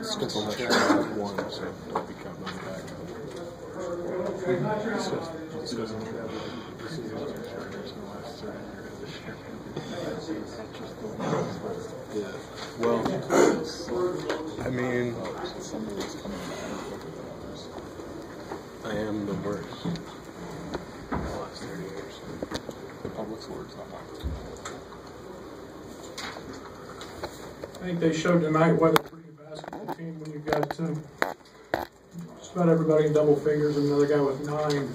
Schedule that one, so don't be counting on the back. Yeah. Well, I mean, I am the worst in the last 30 years. The public's words, not mine. I think they showed tonight what a pretty basketball team when you've got just about everybody in double figures and another guy with 9.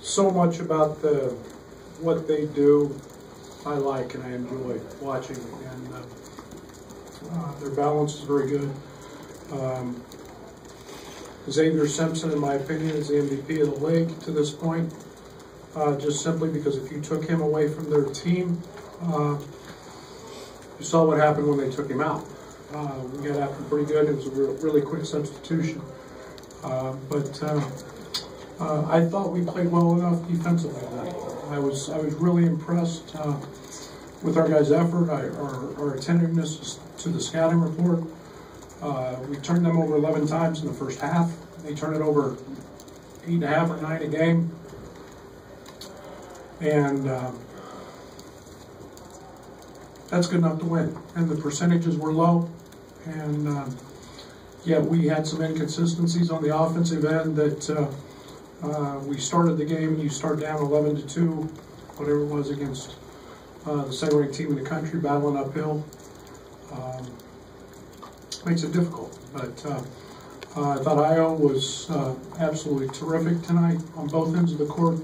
So much about what they do I like and I enjoy watching, and their balance is very good. Xavier Simpson, in my opinion, is the MVP of the league to this point, just simply because if you took him away from their team, you saw what happened when they took him out. We got after him pretty good. It was a really quick substitution. I thought we played well enough defensively tonight. I was really impressed with our guys' effort, our attentiveness to the scouting report. We turned them over 11 times in the first half. They turned it over 8.5 or 9 a game. And that's good enough to win. And the percentages were low. And yet we had some inconsistencies on the offensive end that we started the game, you start down 11-2, whatever it was, against the second-ranked team in the country, battling uphill. Makes it difficult. But I thought Io was absolutely terrific tonight on both ends of the court.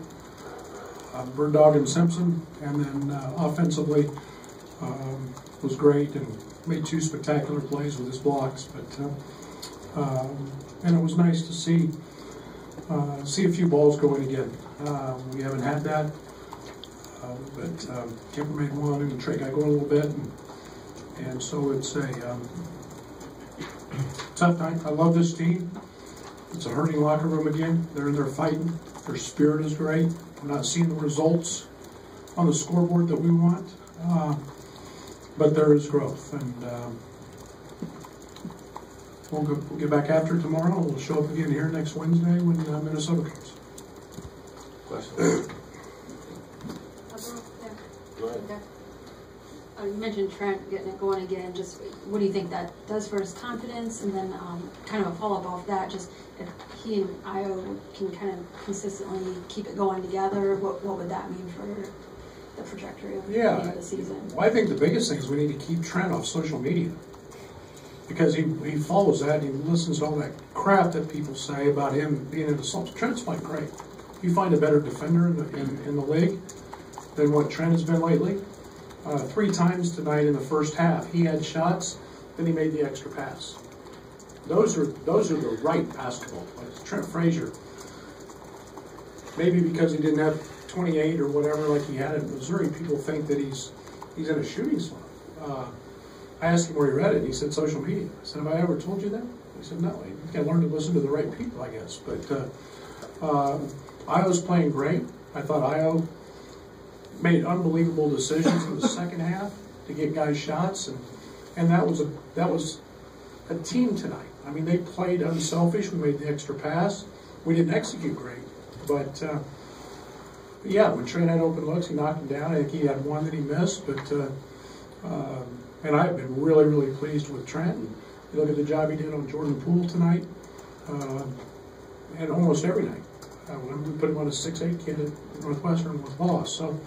Bird Dog and Simpson, and then offensively was great and made 2 spectacular plays with his blocks. But and it was nice to see a few balls going again. We haven't had that, but Kemper made one, and Trey got going a little bit, and so it's a tough night. I love this team. It's a hurting locker room again. They're in there fighting. Their spirit is great. We're not seeing the results on the scoreboard that we want, but there is growth, and we'll get back after it tomorrow. We'll show up again here next Wednesday when Minnesota comes. Question? Go ahead. You mentioned Trent getting it going again. Just what do you think that does for his confidence? And then kind of a follow-up off that, just if he and Io can kind of consistently keep it going together, what would that mean for the trajectory of the end of the season? Well, I think the biggest thing is we need to keep Trent off social media, because he follows that and he listens to all that crap that people say about him being in the slumps. Trent's playing great. You find a better defender in the league than what Trent has been lately. 3 times tonight in the first half, he had shots, then he made the extra pass. Those are the right basketball plays. Trent Frazier, maybe because he didn't have 28 or whatever like he had in Missouri, people think that he's in a shooting slump. I asked him where he read it, and he said social media. I said, have I ever told you that? He said, no. You got to learn to listen to the right people, I guess. But Io's playing great. I thought Io made unbelievable decisions in the second half to get guys shots, and that was a team tonight. I mean, they played unselfish. We made the extra pass. We didn't execute great, but yeah, when Trent had open looks, he knocked them down. I think he had one that he missed, but and I've been really, really pleased with Trent. You look at the job he did on Jordan Poole tonight, and almost every night. When we put him on a 6'8" kid at Northwestern with loss, so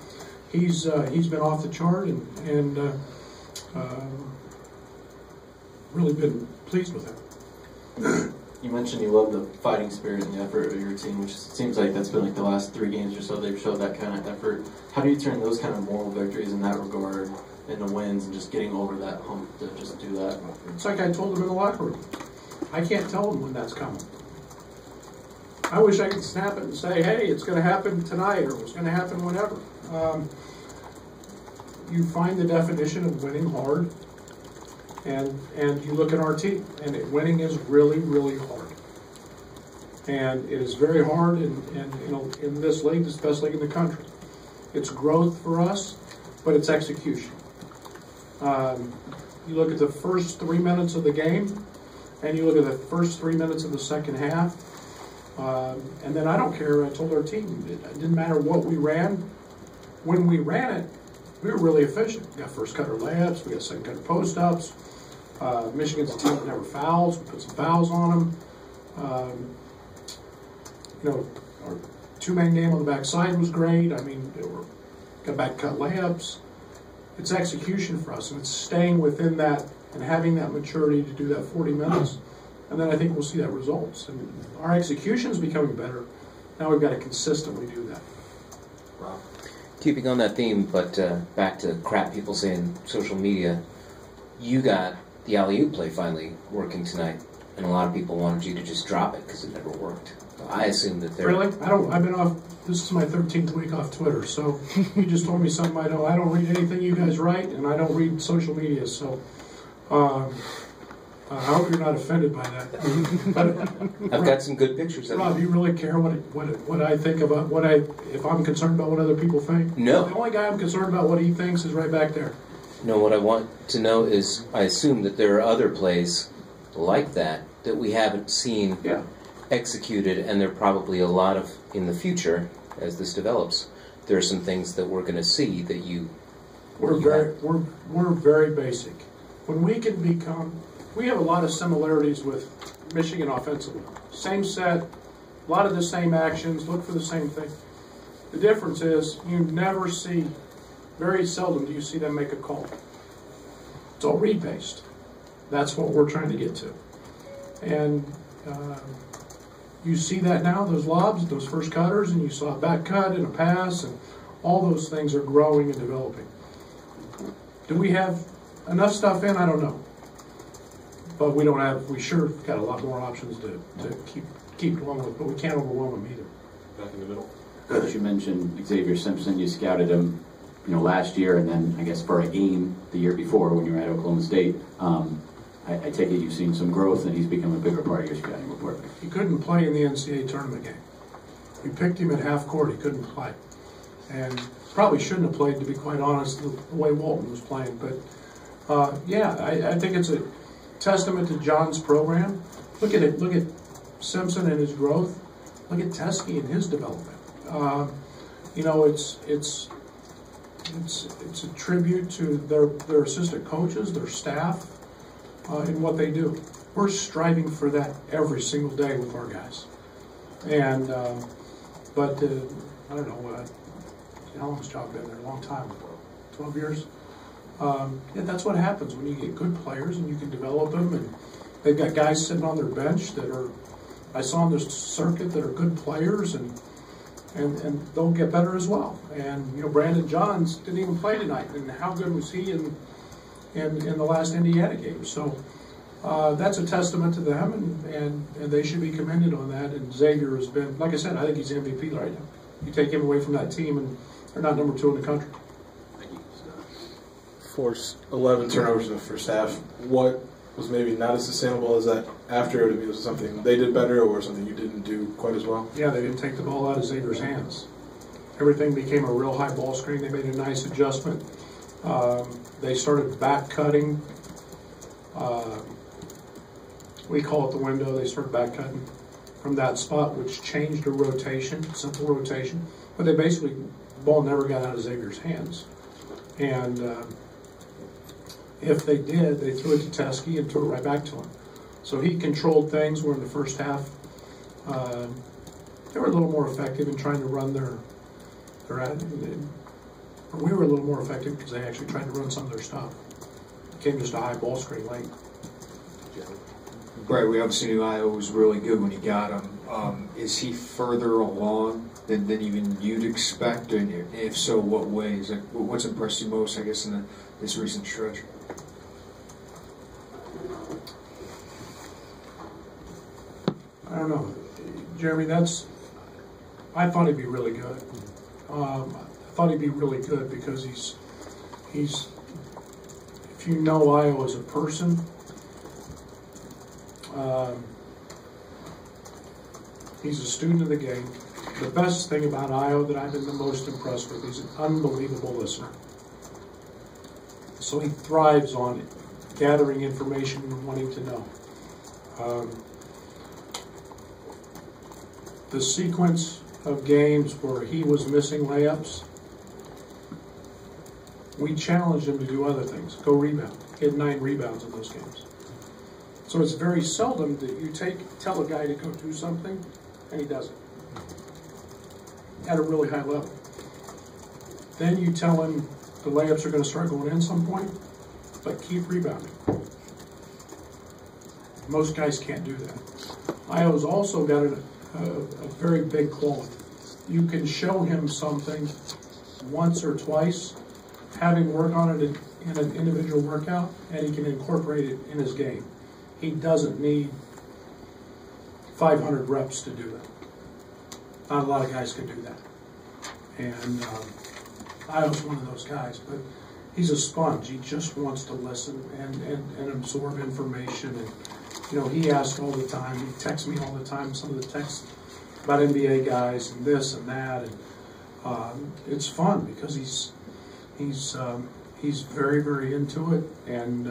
he's been off the chart, and really been pleased with him. You mentioned you love the fighting spirit and the effort of your team, which seems like that's been like the last 3 games or so. They've showed that kind of effort. How do you turn those kind of moral victories in that regard into wins and just getting over that hump to just do that? It's like I told them in the locker room. I can't tell them when that's coming. I wish I could snap it and say, hey, it's going to happen tonight, or it's going to happen whenever. You find the definition of winning hard, and you look at our team, and winning is really, really hard. And it is very hard, and you know, in this league, it's the best league in the country. It's growth for us, but it's execution. You look at the first 3 minutes of the game, and you look at the first 3 minutes of the second half, and then I don't care, I told our team, it didn't matter what we ran. When we ran it, we were really efficient. We got first cutter layups, we got second cutter post-ups. Michigan's a team that never fouls, we put some fouls on them. You know, our two-man game on the backside was great. I mean, got back cut layups. It's execution for us, and it's staying within that and having that maturity to do that 40 minutes. And then I think we'll see that results. And our execution is becoming better. Now we've got to consistently do that. Rob? Keeping on that theme, but back to crap people saying social media, you got the alley-oop play finally working tonight, and a lot of people wanted you to just drop it because it never worked. I assume that they're... Really? I've been off, this is my 13th week off Twitter, so you just told me something I don't read anything you guys write, and I don't read social media, so I hope you're not offended by that. But, I've got some good pictures of Rob, do you really care what I think about if I'm concerned about what other people think? No. The only guy I'm concerned about what he thinks is right back there. No, what I want to know is, I assume that there are other plays like that we haven't seen executed, and there are probably a lot of, in the future, as this develops, there are some things that we're going to see that We're very basic. When we can become, we have a lot of similarities with Michigan offensively. Same set, a lot of the same actions, look for the same thing. The difference is you never see, very seldom do you see them make a call. It's all read-based. That's what we're trying to get to. And you see that now, those lobs, those first cutters, and you saw a back cut and a pass, and all those things are growing and developing. Do we have enough stuff in? I don't know. But we sure got a lot more options to keep going with, but we can't overwhelm them either. Back in the middle. Coach, you mentioned Xavier Simpson. You scouted him, last year, and then I guess for a game the year before when you were at Oklahoma State. I take it you've seen some growth, and he's become a bigger part of your scouting report. He couldn't play in the NCAA tournament game. We picked him at half court. He couldn't play, and probably shouldn't have played, to be quite honest, the way Walton was playing. But I think it's a testament to John's program. Look at it. Look at Simpson and his growth. Look at Teskey and his development. It's a tribute to their assistant coaches, their staff, and what they do. We're striving for that every single day with our guys. And I don't know how long's John been there? A long time, 12 years. That's what happens when you get good players and you can develop them. And they've got guys sitting on their bench that are, I saw on this circuit, that are good players, and they'll get better as well. And Brandon Johns didn't even play tonight, and how good was he in the last Indiana game? So that's a testament to them, and they should be commended on that. And Xavier has been, like I said, I think he's MVP right now. You take him away from that team, and they're not number 2 in the country. Forced 11 turnovers in the first half. What was maybe not as sustainable as that after? It was something they did better, or something you didn't do quite as well? Yeah, they didn't take the ball out of Xavier's hands. Everything became a real high ball screen. They made a nice adjustment. They started back cutting. We call it the window. They started back cutting from that spot, which changed a rotation, simple rotation. But they basically, the ball never got out of Xavier's hands. And if they did, they threw it to Teskey and threw it right back to him. So he controlled things, where in the first half they were a little more effective in trying to run their attitude. We were a little more effective because they actually tried to run some of their stuff. It became just a high ball screen late. Right, we obviously knew Iowa was really good when he got him. Is he further along than even you'd expect? And if so, what ways? Like, what's impressed you most, I guess, in this recent stretch? I don't know, Jeremy. I thought he'd be really good. I thought he'd be really good because he's. If you know Iowa as a person, He's a student of the game. The best thing about Io that I've been the most impressed with, he's an unbelievable listener. So he thrives on it, gathering information and wanting to know. The sequence of games where he was missing layups, we challenged him to do other things. Go rebound. He had 9 rebounds in those games. So it's very seldom that you tell a guy to go do something and he does it at a really high level. Then you tell him the layups are going to start going in some point, but keep rebounding. Most guys can't do that. Io's also got a very big quality. You can show him something once or twice, have him work on it in an individual workout, and he can incorporate it in his game. He doesn't need 500 reps to do it. Not a lot of guys can do that. And Io's one of those guys, but he's a sponge. He just wants to listen and absorb information. And you know, he asks all the time. He texts me all the time. Some of the texts about NBA guys and this and that, and it's fun because he's very, very into it, and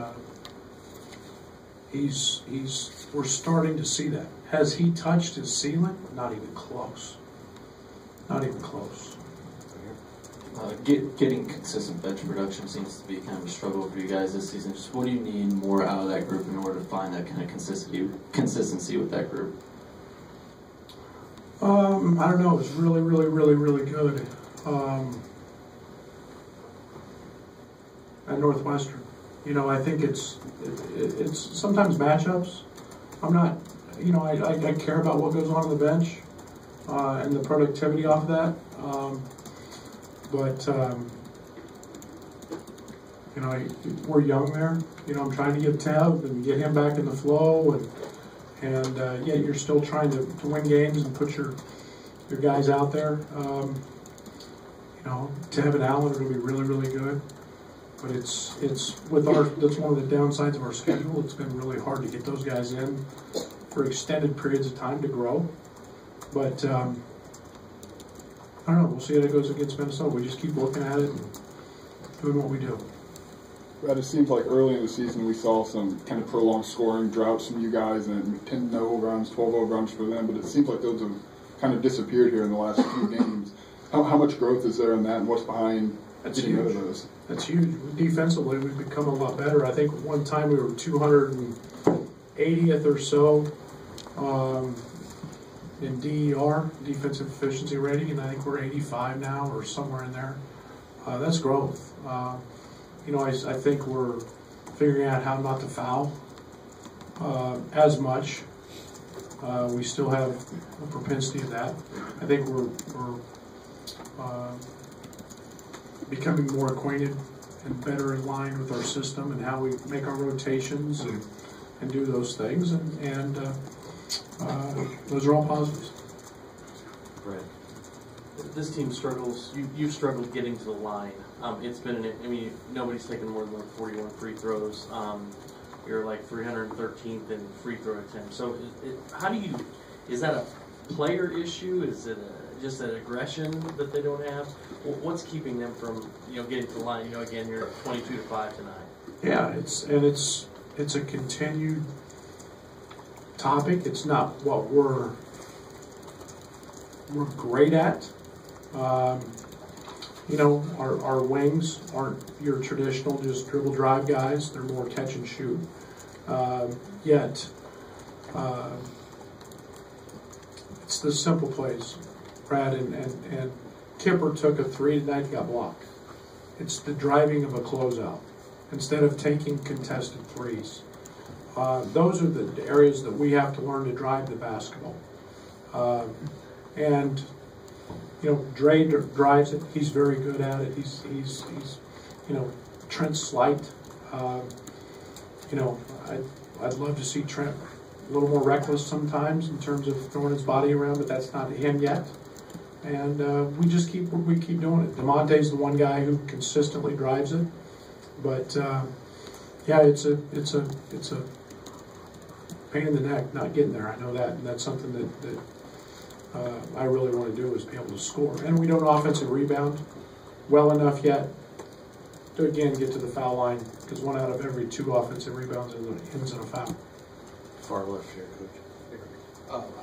we're starting to see that. Has he touched his ceiling? Not even close. Not even close. Getting consistent bench production seems to be kind of a struggle for you guys this season. Just what do you need more out of that group in order to find that kind of consistency with that group? I don't know. It's really, really, really, really good at Northwestern. You know, I think it's sometimes matchups. I'm not, you know, I care about what goes on the bench and the productivity off of that. But you know, we're young there. You know, I'm trying to get Tev and get him back in the flow, and yet you're still trying to win games and put your guys out there. You know, Tev and Allen are going to be really, really good. But it's with that's one of the downsides of our schedule. It's been really hard to get those guys in for extended periods of time to grow. But I don't know. We'll see how it goes against Minnesota. We just keep looking at it and doing what we do. Brad, it seems like early in the season we saw some kind of prolonged scoring droughts from you guys and 10 overruns, 12 overruns for them, but it seems like those have kind of disappeared here in the last few games. How much growth is there in that, and what's behind getting rid of those? That's huge. Defensively, we've become a lot better. I think one time we were 280th or so in DER, defensive efficiency rating, and I think we're 85 now or somewhere in there. That's growth. You know, I think we're figuring out how not to foul as much. We still have a propensity of that. I think we're becoming more acquainted and better in line with our system and how we make our rotations and do those things, and those are all positives. Right. This team struggles. You've struggled getting to the line. It's been, I mean, nobody's taken more than like 41 free throws. You're like 313th in free throw attempts. So, how do you? Is that a player issue? Is it just an aggression that they don't have? What's keeping them from, you know, getting to the line? You know, again, you're 22-5 tonight. Yeah, it's a continued topic. It's not what we're great at. You know, our wings aren't your traditional just dribble drive guys. They're more catch and shoot. Yet, it's the simple plays. Brad and Kipper took a three tonight, got blocked. It's the driving of a closeout instead of taking contested threes. Those are the areas that we have to learn to drive the basketball. And you know, Dre drives it. He's very good at it. He's you know, Trent's slight. You know, I'd love to see Trent a little more reckless sometimes in terms of throwing his body around, but that's not him yet. And we keep doing it. DeMonte's the one guy who consistently drives it, but yeah, it's a pain in the neck not getting there. I know that, and that's something that I really want to do is be able to score. And we don't offensive rebound well enough yet to, again, get to the foul line, because 1 out of every 2 offensive rebounds ends in a foul. Far left here, Coach.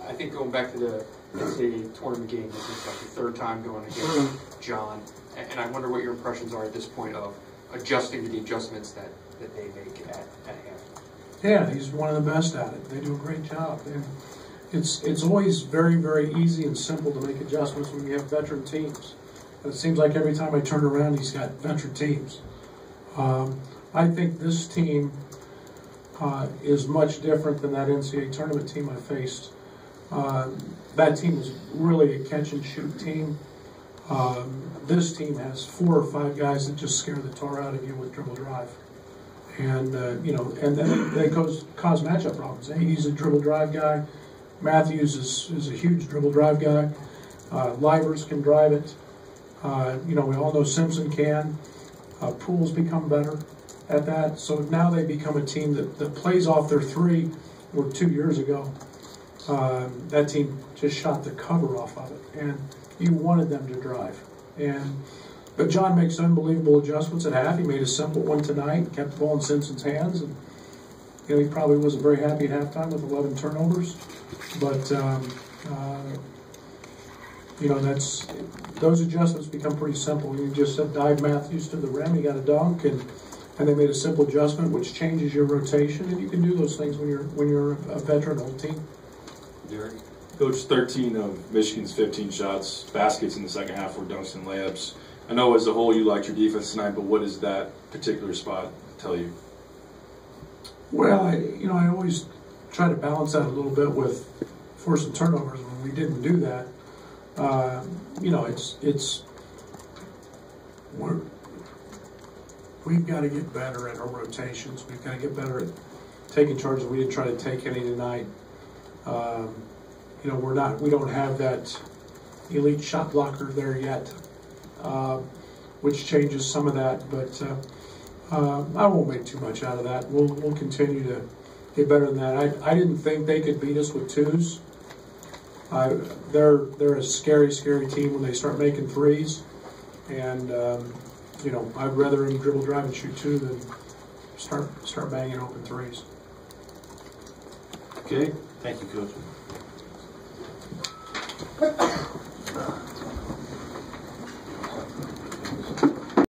I think going back to the NCAA tournament game, this is like the 3rd time going against John, and I wonder what your impressions are at this point of adjusting to the adjustments that they make at half. Yeah, he's one of the best at it. They do a great job. And it's always very, very easy and simple to make adjustments when you have veteran teams. It seems like every time I turn around, he's got veteran teams. I think this team is much different than that NCAA tournament team I faced. That team was really a catch-and-shoot team. This team has 4 or 5 guys that just scare the tar out of you with dribble drive. And, and then they cause matchup problems. He's a dribble drive guy. Matthews is a huge dribble drive guy. Livers can drive it. We all know Simpson can. Pools become better at that. So now they become a team that plays off their 3, or 2 years ago. That team just shot the cover off of it. And you wanted them to drive. But John makes unbelievable adjustments at half. He made a simple one tonight, kept the ball in Simpson's hands, and he probably wasn't very happy at halftime with 11 turnovers. But those adjustments become pretty simple. You just said dive Matthews to the rim, he got a dunk, and they made a simple adjustment which changes your rotation, and you can do those things when you're a veteran old team. Derek? Coach, 13 of Michigan's 15 shots, baskets in the second half were dunks and layups. I know as a whole you liked your defense tonight, but what does that particular spot tell you? Well, I always try to balance that a little bit with forcing turnovers. When we didn't do that, we've got to get better at our rotations. We've got to get better at taking charges. We didn't try to take any tonight. We don't have that elite shot blocker there yet, which changes some of that. But I won't make too much out of that. We'll continue to get better than that. I didn't think they could beat us with 2s. They're a scary, scary team when they start making 3s. And I'd rather him dribble, drive, and shoot 2 than start banging open 3s. Okay. Thank you, Coach.